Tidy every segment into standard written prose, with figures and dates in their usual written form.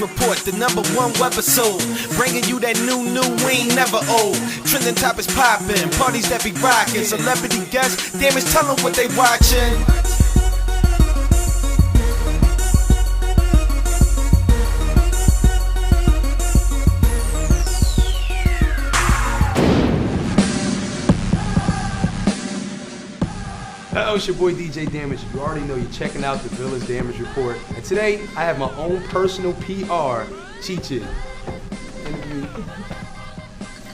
Report, the #1 webisode, bringing you that new, we ain't never old. Trending topics popping, parties that be rocking, celebrity guests, damage, tell them what they watching. Hello, it's your boy DJ Damage. You already know you're checking out the Village Damage Report. And today, I have my own personal PR, Chi.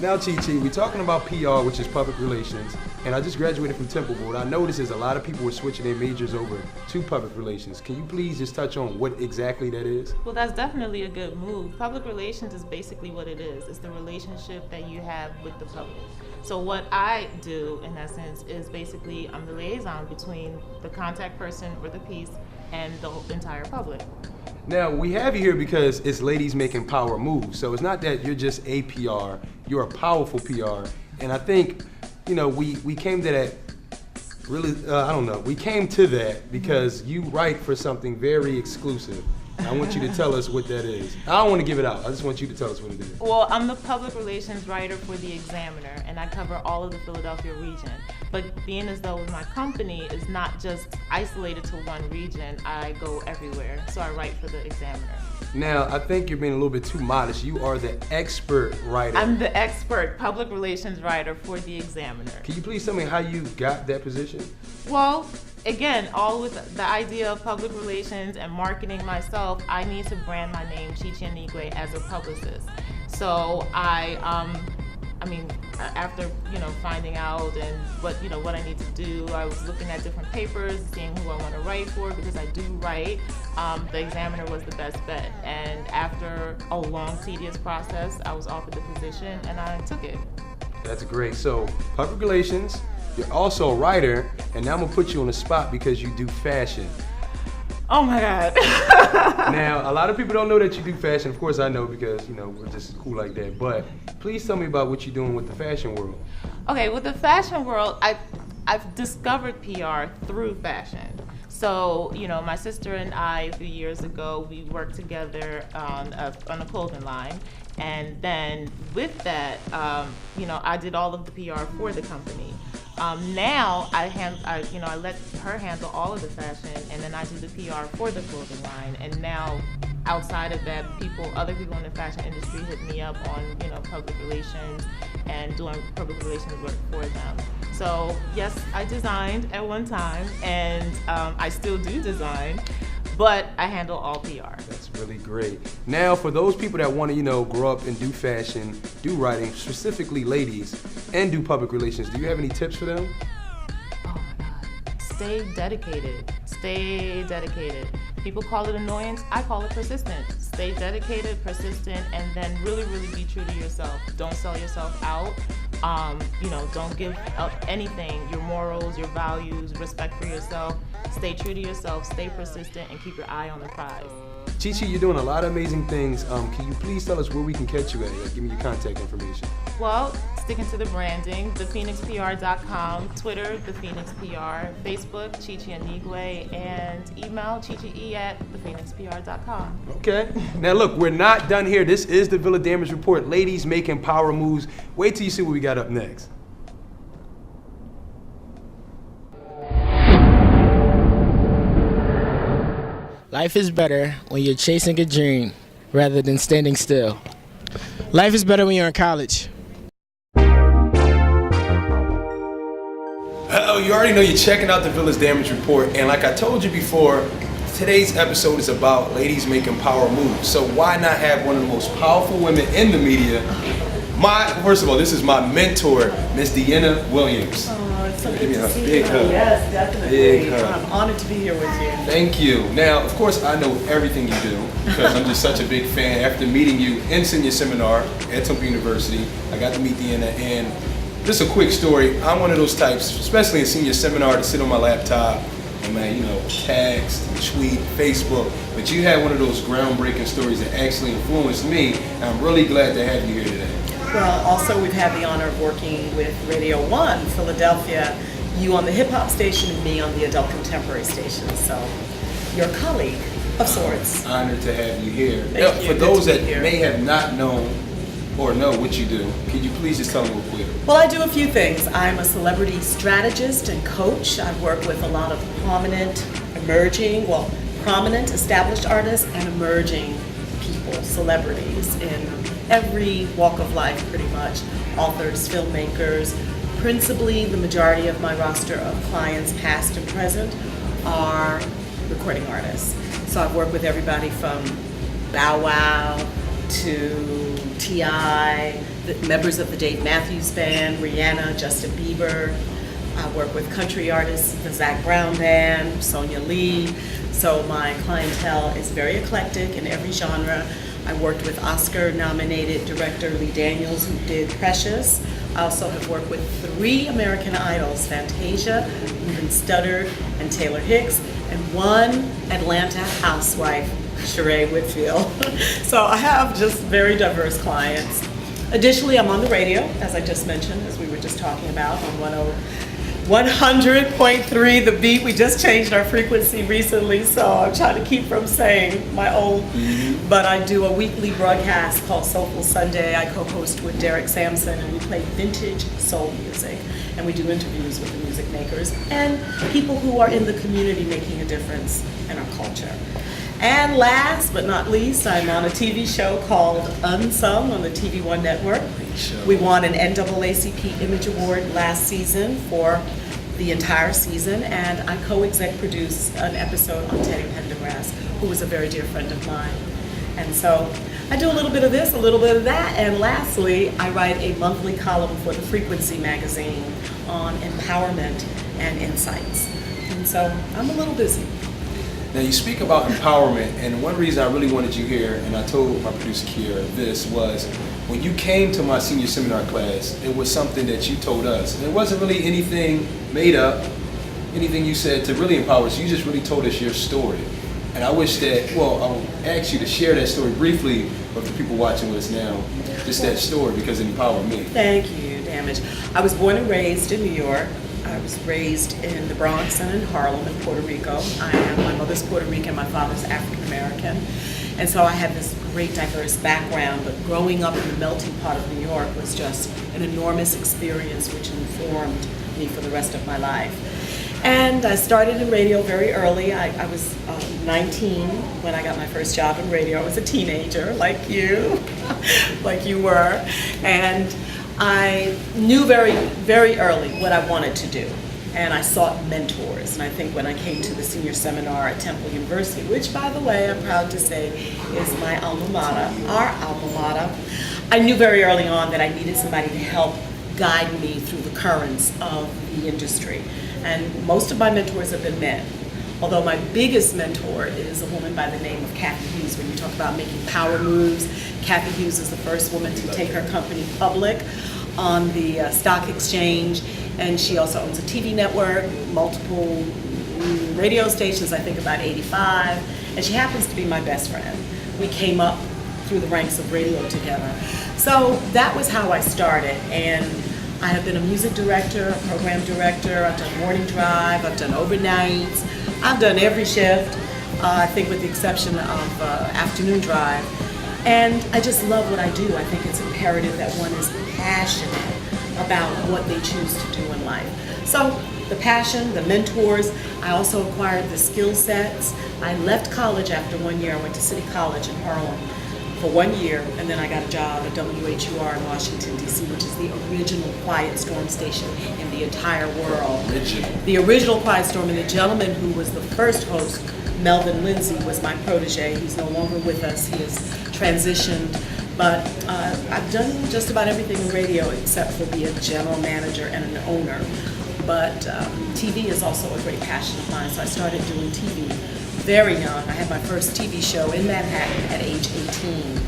Now, Chi, we're talking about PR, which is public relations. And I just graduated from Temple, but what I noticed is a lot of people were switching their majors over to public relations. Can you please just touch on what exactly that is? Well, that's definitely a good move. Public relations is basically what it is. It's the relationship that you have with the public. So what I do, in essence, is basically I'm the liaison between the contact person or the piece and the entire public. Now, we have you here because it's ladies making power moves. So it's not that you're just a PR, you're a powerful PR. And I think, you know, we came to that really, we came to that because you write for something very exclusive. I want you to tell us what that is. I don't want to give it out. I just want you to tell us what it is. Well, I'm the public relations writer for The Examiner, and I cover all of the Philadelphia region. But being as though my company is not just isolated to one region, I go everywhere. So I write for The Examiner. Now, I think you're being a little bit too modest. You are the expert writer. I'm the expert public relations writer for The Examiner. Can you please tell me how you got that position? Well, again, all with the idea of public relations and marketing myself, I need to brand my name, Chi Enigwe, as a publicist. So after finding out and what I need to do, I was looking at different papers, seeing who I want to write for because I do write. The Examiner was the best bet, and after a long, tedious process, I was offered the position and I took it. That's great. So, public relations. You're also a writer, and now I'm gonna put you on the spot because you do fashion. Oh my God. Now, a lot of people don't know that you do fashion. Of course I know because, we're just cool like that. But please tell me about what you're doing with the fashion world. Okay, with the fashion world, I've discovered PR through fashion. So, my sister and I, a few years ago, we worked together on a clothing line. And then with that, I did all of the PR for the company. Now I let her handle all of the fashion, and then I do the PR for the clothing line. And now, outside of that, other people in the fashion industry hit me up on public relations and doing public relations work for them. So yes, I designed at one time, and I still do design, but I handle all PR. That's really great. Now, for those people that want to, grow up and do fashion, do writing, specifically ladies, and do public relations, do you have any tips for them? Oh my God. Stay dedicated. Stay dedicated. People call it annoyance. I call it persistent. Stay dedicated, persistent, and then really, really be true to yourself. Don't sell yourself out. Don't give up anything, your morals, your values, respect for yourself. Stay true to yourself, stay persistent, and keep your eye on the prize. Chi, you're doing a lot of amazing things. Can you please tell us where we can catch you at? Give me your contact information. Well, sticking to the branding, thephoenixpr.com, Twitter, thephoenixpr, Facebook, Chi Enigwe, and email chichi@thephoenixpr.com. Okay. Now look, we're not done here. This is the Villa Damage Report. Ladies making power moves. Wait till you see what we got up next. Life is better when you're chasing a dream rather than standing still. Life is better when you're in college. You already know you're checking out the Village Damage Report, and like I told you before, today's episode is about ladies making power moves. So why not have one of the most powerful women in the media? First of all, this is my mentor, Miss Dyana Williams. Oh, it's so good to see big you. hug. Yes, definitely. Big hug. I'm honored to be here with you. Thank you. Now, of course, I know everything you do because I'm just such a big fan. After meeting you in senior seminar at Temple University, I got to meet Dyana, and just a quick story. I'm one of those types, especially in senior seminar, to sit on my laptop and text, tweet, Facebook. But you had one of those groundbreaking stories that actually influenced me, and I'm really glad to have you here today. Well, also we've had the honor of working with Radio 1, Philadelphia, you on the hip hop station and me on the adult contemporary station. So you're a colleague of sorts. Honored to have you here. Thank you. For Good those to be that here. may have not known or know what you do, can you please just tell them real quick? Well, I do a few things. I'm a celebrity strategist and coach. I work with a lot of prominent, established artists and emerging people, celebrities in every walk of life pretty much. Authors, filmmakers. Principally, the majority of my roster of clients, past and present, are recording artists. So I've worked with everybody from Bow Wow to T.I., the members of the Dave Matthews Band, Rihanna, Justin Bieber. I work with country artists, the Zac Brown Band, Sonia Lee. So my clientele is very eclectic in every genre. I worked with Oscar-nominated director Lee Daniels, who did Precious. I also have worked with 3 American Idols, Fantasia, Ruben Studdard, and Taylor Hicks, and 1 Atlanta housewife, Sheree Whitfield. So I have just very diverse clients. Additionally, I'm on the radio, as I just mentioned, as we were just talking about, on 100.3 The Beat. We just changed our frequency recently, so I'm trying to keep from saying my old. But I do a weekly broadcast called Soulful Sunday. I co-host with Derek Sampson, and we play vintage soul music. And we do interviews with the music makers and people who are in the community making a difference in our culture. And last but not least, I'm on a TV show called Unsung on the TV One network. We won an NAACP Image Award last season for the entire season, and I co-exec produced an episode on Teddy Pendergrass, who was a very dear friend of mine. And so I do a little bit of this, a little bit of that, and lastly, I write a monthly column for the Frequency magazine on empowerment and insights. And so I'm a little busy. Now you speak about empowerment, and one reason I really wanted you here, and I told my producer Kiera this, was when you came to my senior seminar class, it was something that you told us. And it wasn't really anything made up, anything you said to really empower us. You just really told us your story. And I wish that, well, I would ask you to share that story briefly with the people watching with us now, just that story, because it empowered me. Thank you, Damage. I was born and raised in New York. I was raised in the Bronx and in Harlem in Puerto Rico. My mother's Puerto Rican, my father's African American. And so I had this great diverse background, but growing up in the melting pot of New York was just an enormous experience which informed me for the rest of my life. And I started in radio very early. I was 19 when I got my first job in radio. I was a teenager, like you, like you were. And I knew very, very early what I wanted to do. And I sought mentors. And I think when I came to the senior seminar at Temple University, which, by the way, I'm proud to say is my alma mater, our alma mater, I knew very early on that I needed somebody to help guide me through the currents of the industry. And most of my mentors have been men. Although my biggest mentor is a woman by the name of Kathy Hughes. When you talk about making power moves, Kathy Hughes is the first woman to take her company public on the stock exchange. And she also owns a TV network, multiple radio stations, I think about 85. And she happens to be my best friend. We came up through the ranks of radio together. So that was how I started. And I have been a music director, a program director. I've done morning drive, I've done overnights. I've done every shift, I think with the exception of afternoon drive. And I just love what I do. I think it's imperative that one is passionate about what they choose to do in life. So the passion, the mentors, I also acquired the skill sets. I left college after 1 year. I went to City College in Harlem for 1 year, and then I got a job at WHUR in Washington, D.C., which is the original Quiet Storm station in the entire world. The original Quiet Storm, and the gentleman who was the first host, Melvin Lindsay, was my protege. He's no longer with us. He has transitioned. But I've done just about everything in radio except for be a general manager and an owner. But TV is also a great passion of mine, so I started doing TV very young. I had my first TV show in Manhattan at age 18.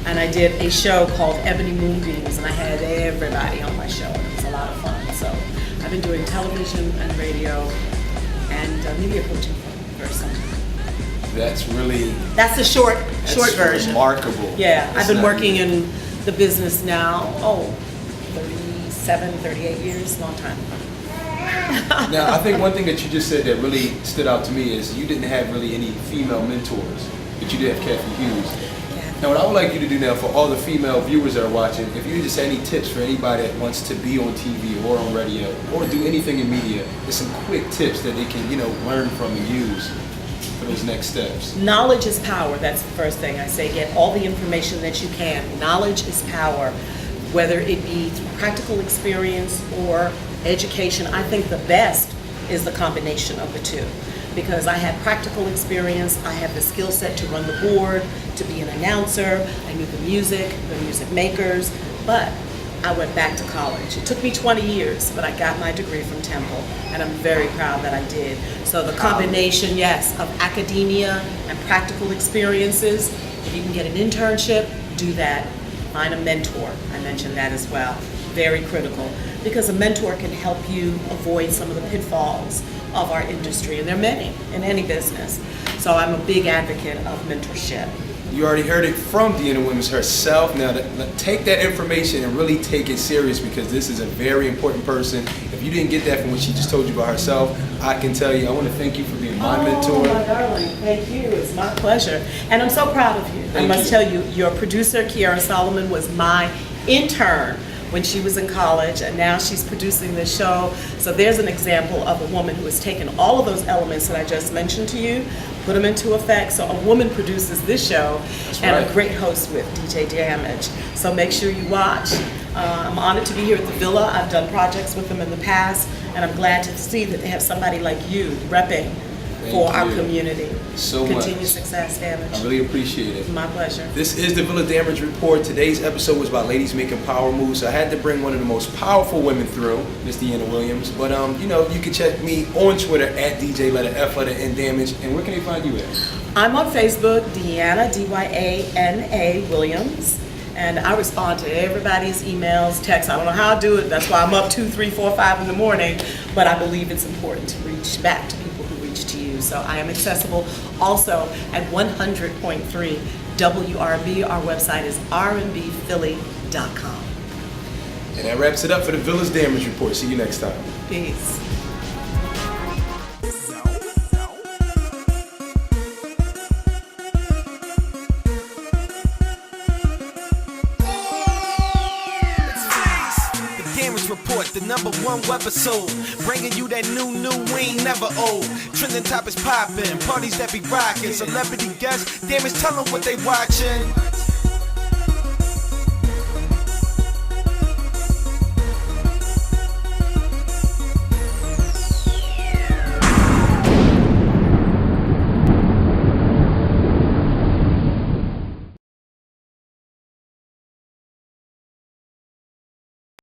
And I did a show called Ebony Moonbeams, and I had everybody on my show, and it was a lot of fun. So I've been doing television and radio and media coaching for some time. That's really... That's the short version. Remarkable. Yeah, I've been working in the business now, 37, 38 years, long time. Now, I think one thing that you just said that really stood out to me is you didn't have really any female mentors, but you did have Kathy Hughes. Now, what I would like you to do now for all the female viewers that are watching, if you just have any tips for anybody that wants to be on TV or on radio or do anything in media, there's some quick tips that they can, learn from and use for those next steps. Knowledge is power. That's the first thing I say. Get all the information that you can. Knowledge is power, whether it be through practical experience or education. I think the best is the combination of the two, because I had practical experience, I have the skill set to run the board, to be an announcer, I knew the music makers, but I went back to college. It took me 20 years, but I got my degree from Temple, and I'm very proud that I did. So the combination, yes, of academia and practical experiences, if you can get an internship, do that. Find a mentor, I mentioned that as well, very critical, because a mentor can help you avoid some of the pitfalls of our industry, and there are many in any business. So I'm a big advocate of mentorship. You already heard it from Dyana Williams herself. Now, take that information and really take it serious, because this is a very important person. If you didn't get that from what she just told you about herself, I can tell you, I want to thank you for being my mentor. Oh, my darling, thank you. It's my pleasure. And I'm so proud of you. I must tell you, your producer, Kiara Solomon, was my intern when she was in college, and now she's producing this show. So there's an example of a woman who has taken all of those elements that I just mentioned to you, put them into effect. So a woman produces this show. That's and right. A great host with DJ Damage. So make sure you watch. I'm honored to be here at the Villa. I've done projects with them in the past, and I'm glad to see that they have somebody like you repping for our community. So much. Continued success, Damage. I really appreciate it. My pleasure. This is the Villa Damage Report. Today's episode was about ladies making power moves. So I had to bring one of the most powerful women through, Miss Dyana Williams. But you can check me on Twitter at DJ letter F letter N Damage. And where can they find you at? I'm on Facebook, Dyana, Dyana Williams. And I respond to everybody's emails, texts. I don't know how I do it. That's why I'm up 2, 3, 4, 5 in the morning. But I believe it's important to reach back to people who reach to you. So I am accessible also at 100.3 WRB. Our website is rnbphilly.com. And that wraps it up for the Villa's Damage Report. See you next time. Peace. Report, the #1 webisode, bringing you that new, we ain't never old. Trending topics popping, parties that be rocking, celebrity guests, damn it, tell them what they watching.